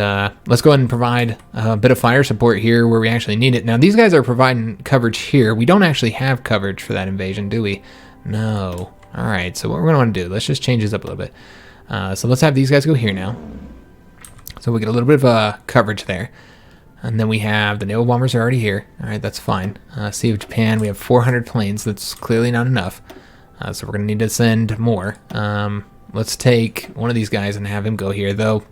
let's go ahead and provide a bit of fire support here where we actually need it. Now, these guys are providing coverage here. We don't actually have coverage for that invasion, do we? No. All right, so what we're going to want to do, let's just change this up a little bit. So let's have these guys go here now. So we get a little bit of coverage there. And then we have the naval bombers are already here. All right, that's fine. Sea of Japan, we have 400 planes. That's clearly not enough. So we're going to need to send more. Let's take one of these guys and have him go here, though.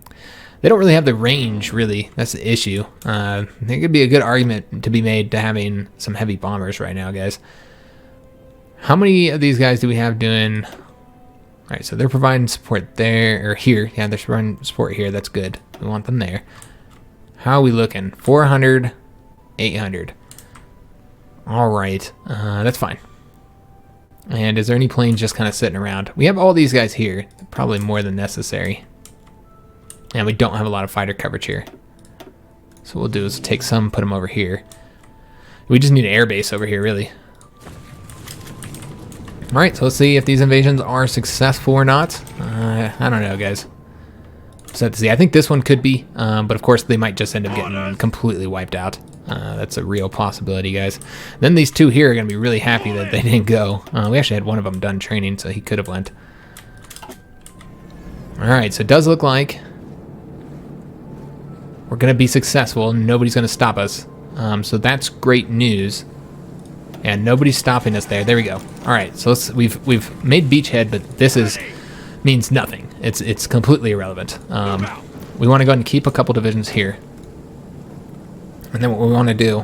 They don't really have the range, really. That's the issue. There could be a good argument to be made to having some heavy bombers right now, guys. How many of these guys do we have doing... All right, so they're providing support there, or here. Yeah, they're providing support here. That's good. We want them there. How are we looking? 400, 800. All right, that's fine. And is there any planes just kind of sitting around? We have all these guys here. Probably more than necessary. And we don't have a lot of fighter coverage here. So what we'll do is take some, put them over here. We just need an air base over here, really. All right, so let's see if these invasions are successful or not. I don't know, guys. So to see, I think this one could be, but of course they might just end up getting completely wiped out. That's a real possibility, guys. Then these two here are going to be really happy that they didn't go. We actually had one of them done training, so he could have went. All right, so it does look like we're going to be successful. Nobody's going to stop us. So that's great news. And nobody's stopping us there. There we go. All right. So we've made beachhead, but this means nothing. It's completely irrelevant. We want to go ahead and keep a couple divisions here. And then what we want to do,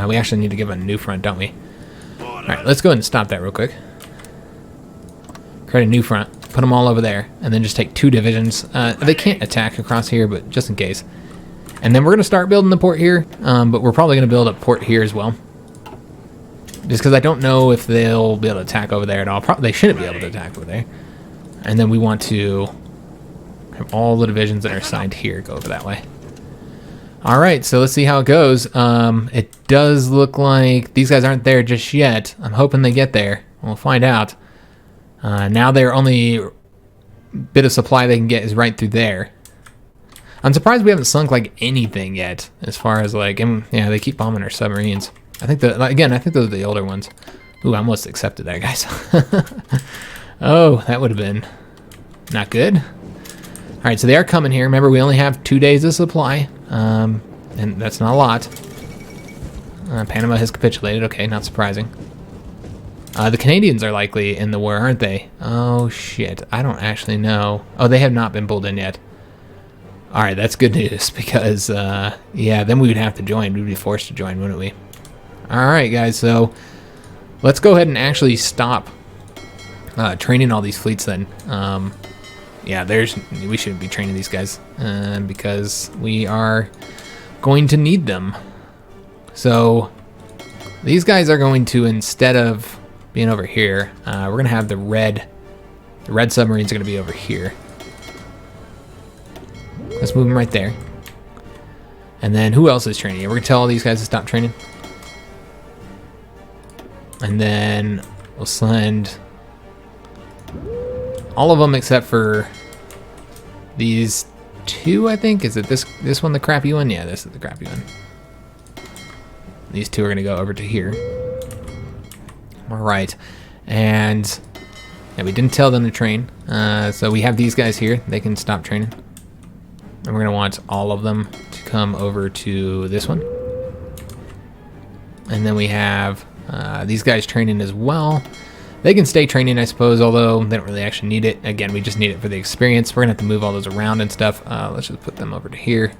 we actually need to give a new front, don't we? All right. Let's go ahead and stop that real quick. Create a new front. Put them all over there, and then just take 2 divisions. They can't attack across here, but just in case. And then we're going to start building the port here, but we're probably going to build a port here as well. Just because I don't know if they'll be able to attack over there at all. They shouldn't be able to attack over there. And then we want to have all the divisions that are assigned here go over that way. All right, so let's see how it goes. It does look like these guys aren't there just yet. I'm hoping they get there. We'll find out. Now their only bit of supply they can get is right through there. I'm surprised we haven't sunk like anything yet, as far as like, yeah, they keep bombing our submarines. I think those are the older ones. Ooh, I almost accepted that, guys. Oh, that would have been not good. All right, so they are coming here. Remember, we only have 2 days of supply, and that's not a lot. Panama has capitulated. Okay, not surprising. The Canadians are likely in the war, aren't they? Oh, shit. I don't actually know. Oh, they have not been pulled in yet. All right, that's good news because, yeah, then we would have to join. We'd be forced to join, wouldn't we? All right, guys, so let's go ahead and actually stop training all these fleets then. Yeah, we shouldn't be training these guys because we are going to need them. So these guys are going to, instead of being over here, we're going to have the red submarines are going to be over here. Let's move them right there. And then who else is training? We're going to tell all these guys to stop training. And then we'll send all of them except for these 2, I think. Is it this one the crappy one? Yeah, this is the crappy one. These 2 are going to go over to here. All right. And yeah, we didn't tell them to train. So we have these guys here. They can stop training. And we're going to want all of them to come over to this one. And then we have these guys training as well. They can stay training, I suppose, although they don't really actually need it. Again, we just need it for the experience. We're going to have to move all those around and stuff. Let's just put them over to here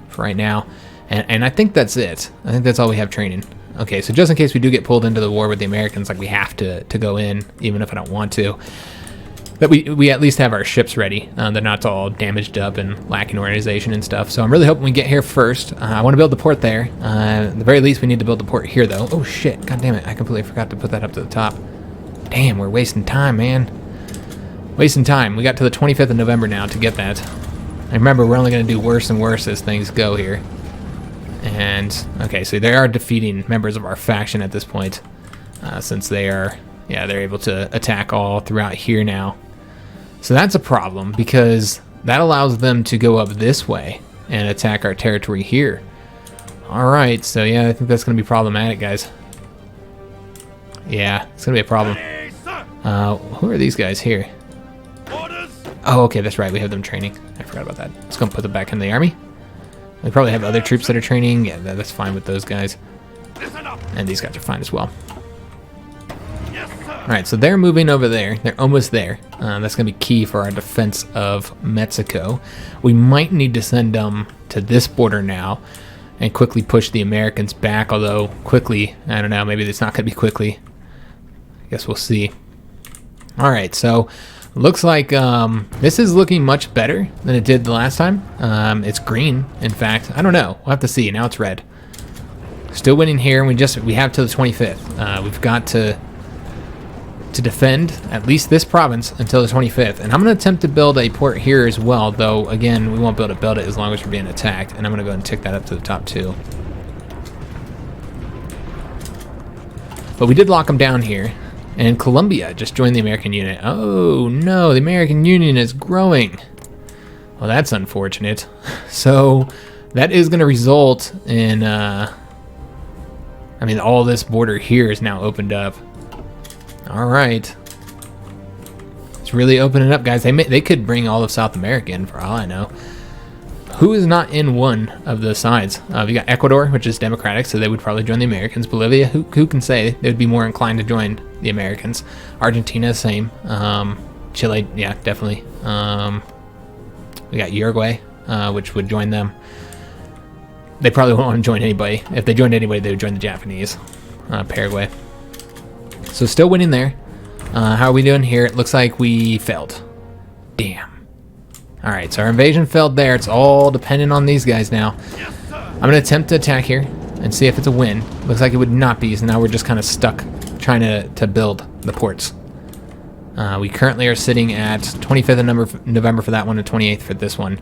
for right now. And I think that's it. I think that's all we have training. Okay, so just in case we do get pulled into the war with the Americans, like we have to go in, even if I don't want to, that we at least have our ships ready. They're not all damaged up and lacking organization and stuff. So I'm really hoping we get here first. I want to build the port there. At the very least, we need to build the port here, though. Oh, shit. God damn it. I completely forgot to put that up to the top. Damn, we're wasting time, man. Wasting time. We got to the 25th of November now to get that. And remember, we're only going to do worse and worse as things go here. And, okay, so they are defeating members of our faction at this point, since they are, yeah, they're able to attack all throughout here now. So that's a problem, because that allows them to go up this way and attack our territory here. Alright, so yeah, I think that's going to be problematic, guys. Yeah, it's going to be a problem. Who are these guys here? Oh, okay, that's right, we have them training. I forgot about that. Let's go and put them back in the army. We probably have other troops that are training. Yeah, that's fine with those guys. And these guys are fine as well. Alright, so they're moving over there. They're almost there. That's going to be key for our defense of Mexico. We might need to send them to this border now and quickly push the Americans back, although quickly, I don't know, maybe it's not going to be quickly. I guess we'll see. Alright, so looks like this is looking much better than it did the last time. It's green, in fact. I don't know. We'll have to see. Now it's red. Still winning here. We have till the 25th. We've got to defend at least this province until the 25th. And I'm going to attempt to build a port here as well, though, again, we won't be able to build it as long as we're being attacked. And I'm going to go ahead and tick that up to the top too. But we did lock them down here. And Colombia just joined the American unit. Oh no, the American Union is growing. Well, that's unfortunate. So that is going to result in, I mean, all this border here is now opened up. All right. It's really opening up, guys. They could bring all of South America in for all I know. Who is not in one of the sides? We got Ecuador, which is Democratic, so they would probably join the Americans. Bolivia, who can say? They would be more inclined to join the Americans. Argentina, same. Chile, yeah, definitely. We got Uruguay, which would join them. They probably won't want to join anybody. If they joined anybody, they would join the Japanese. Paraguay. So still winning there. How are we doing here? It looks like we failed. Damn. Alright, so our invasion failed there. It's all dependent on these guys now. I'm going to attempt to attack here and see if it's a win. Looks like it would not be, so now we're just kind of stuck trying to build the ports. We currently are sitting at 25th of November for that one and 28th for this one.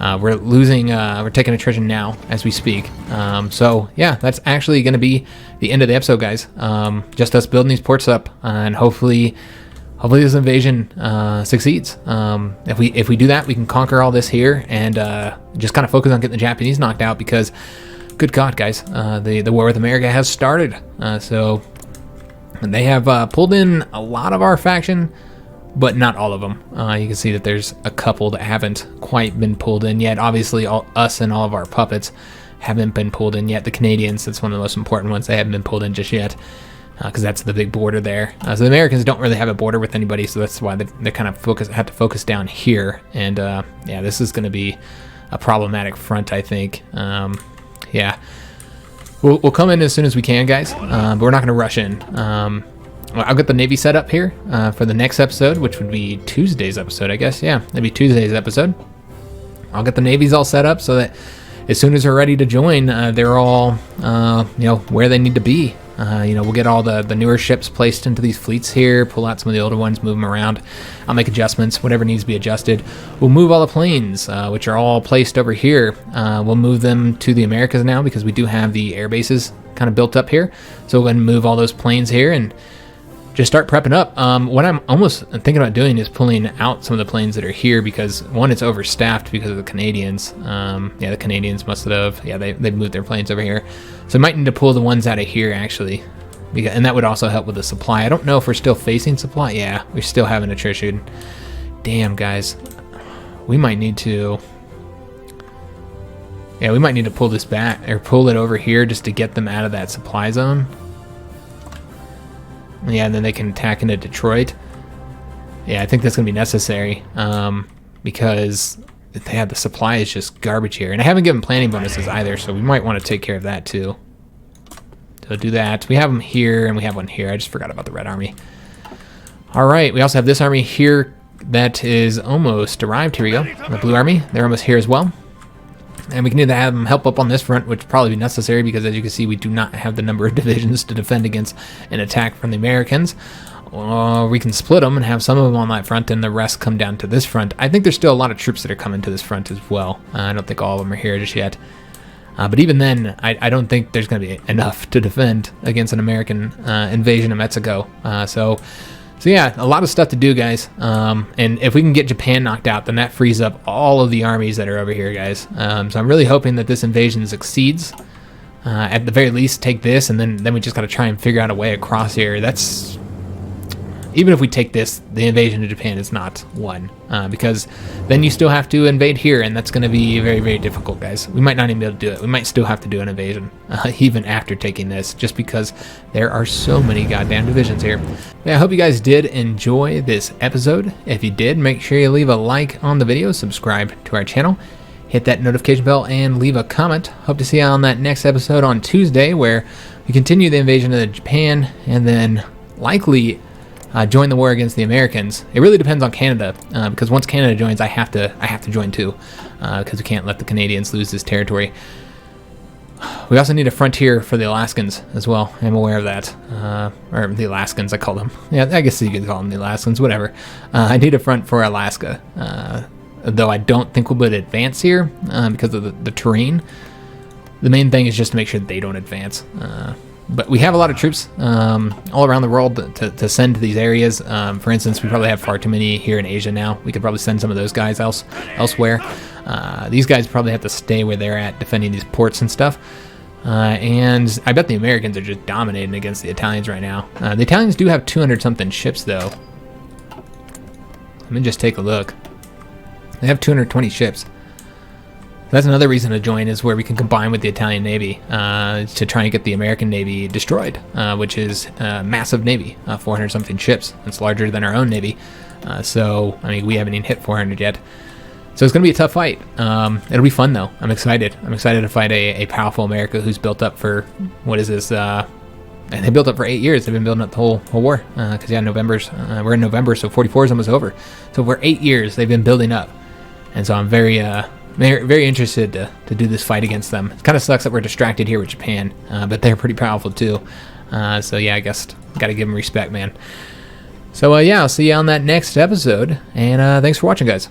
We're losing, we're taking attrition now as we speak. So yeah, that's actually going to be the end of the episode, guys. Just us building these ports up, and hopefully this invasion succeeds. If we do that, we can conquer all this here and just kind of focus on getting the Japanese knocked out, because good God, guys, the war with America has started. So they have pulled in a lot of our faction, but not all of them. You can see that there's a couple that haven't quite been pulled in yet. Obviously, us and all of our puppets haven't been pulled in yet. The Canadians, that's one of the most important ones. They haven't been pulled in just yet, because that's the big border there. So the Americans don't really have a border with anybody, so that's why they kind of have to focus down here. And yeah, this is going to be a problematic front, I think. Yeah, we'll come in as soon as we can, guys, but we're not going to rush in. I'll get the Navy set up here for the next episode, which would be Tuesday's episode, I guess. Yeah, that'd be Tuesday's episode. I'll get the navies all set up so that as soon as they're ready to join, they're all, where they need to be. We'll get all the newer ships placed into these fleets here, pull out some of the older ones, move them around. I'll make adjustments, whatever needs to be adjusted. We'll move all the planes, which are all placed over here. We'll move them to the Americas now, because we do have the air bases kind of built up here. So we'll go ahead and move all those planes here and just start prepping up. What I'm almost thinking about doing is pulling out some of the planes that are here, because one, it's overstaffed because of the Canadians. The Canadians must have, they moved their planes over here. So I might need to pull the ones out of here, actually. And that would also help with the supply. I don't know if we're still facing supply. Yeah, we're still having attrition. Damn, guys. We might need to... Yeah, we might need to pull this back, or pull it over here just to get them out of that supply zone. Yeah, and then they can attack into Detroit. Yeah, I think that's going to be necessary because the supply is just garbage here. And I haven't given planning bonuses either, so we might want to take care of that too. So do that. We have them here, and we have one here. I just forgot about the Red Army. All right, we also have this army here that is almost arrived. Here we go. The Blue Army, they're almost here as well. And we can either have them help up on this front, which would probably be necessary because, as you can see, we do not have the number of divisions to defend against an attack from the Americans. Or we can split them and have some of them on that front and the rest come down to this front. I think there's still a lot of troops that are coming to this front as well. I don't think all of them are here just yet. But even then, I don't think there's going to be enough to defend against an American invasion of Mexico. So yeah, a lot of stuff to do, guys. And if we can get Japan knocked out, then that frees up all of the armies that are over here, guys. So I'm really hoping that this invasion succeeds. At the very least, take this, and then we just got to try and figure out a way across here. That's... Even if we take this, the invasion of Japan is not won, because then you still have to invade here, and that's going to be very, very difficult, guys. We might not even be able to do it. We might still have to do an invasion, even after taking this, just because there are so many goddamn divisions here. Yeah, I hope you guys did enjoy this episode. If you did, make sure you leave a like on the video, subscribe to our channel, hit that notification bell, and leave a comment. Hope to see you on that next episode on Tuesday, where we continue the invasion of Japan, and then likely... join the war against the Americans. It really depends on Canada, because once Canada joins, I have to join too, because we can't let the Canadians lose this territory. We also need a frontier for the Alaskans as well. I'm aware of that, or the Alaskans, I call them. Yeah, I guess you could call them the Alaskans. Whatever. I need a front for Alaska, though I don't think we'll be able to advance here because of the terrain. The main thing is just to make sure that they don't advance. But we have a lot of troops all around the world to send to these areas. For instance, we probably have far too many here in Asia now. We could probably send some of those guys elsewhere. These guys probably have to stay where they're at, defending these ports and stuff. And I bet the Americans are just dominating against the Italians right now. The Italians do have 200-something ships, though. Let me just take a look. They have 220 ships. That's another reason to join, is where we can combine with the Italian Navy to try and get the American Navy destroyed, which is a massive Navy, 400-something ships. It's larger than our own Navy. So, I mean, we haven't even hit 400 yet. So it's going to be a tough fight. It'll be fun, though. I'm excited. I'm excited to fight a powerful America who's built up for, what is this? They built up for 8 years. They've been building up the whole war. Because, yeah, we're in November, so 44 is almost over. So for 8 years, they've been building up. And so I'm very interested to do this fight against them. It kind of sucks that we're distracted here with Japan, but they're pretty powerful too. So yeah, I guess got to give them respect, man. So yeah, I'll see you on that next episode, and thanks for watching, guys.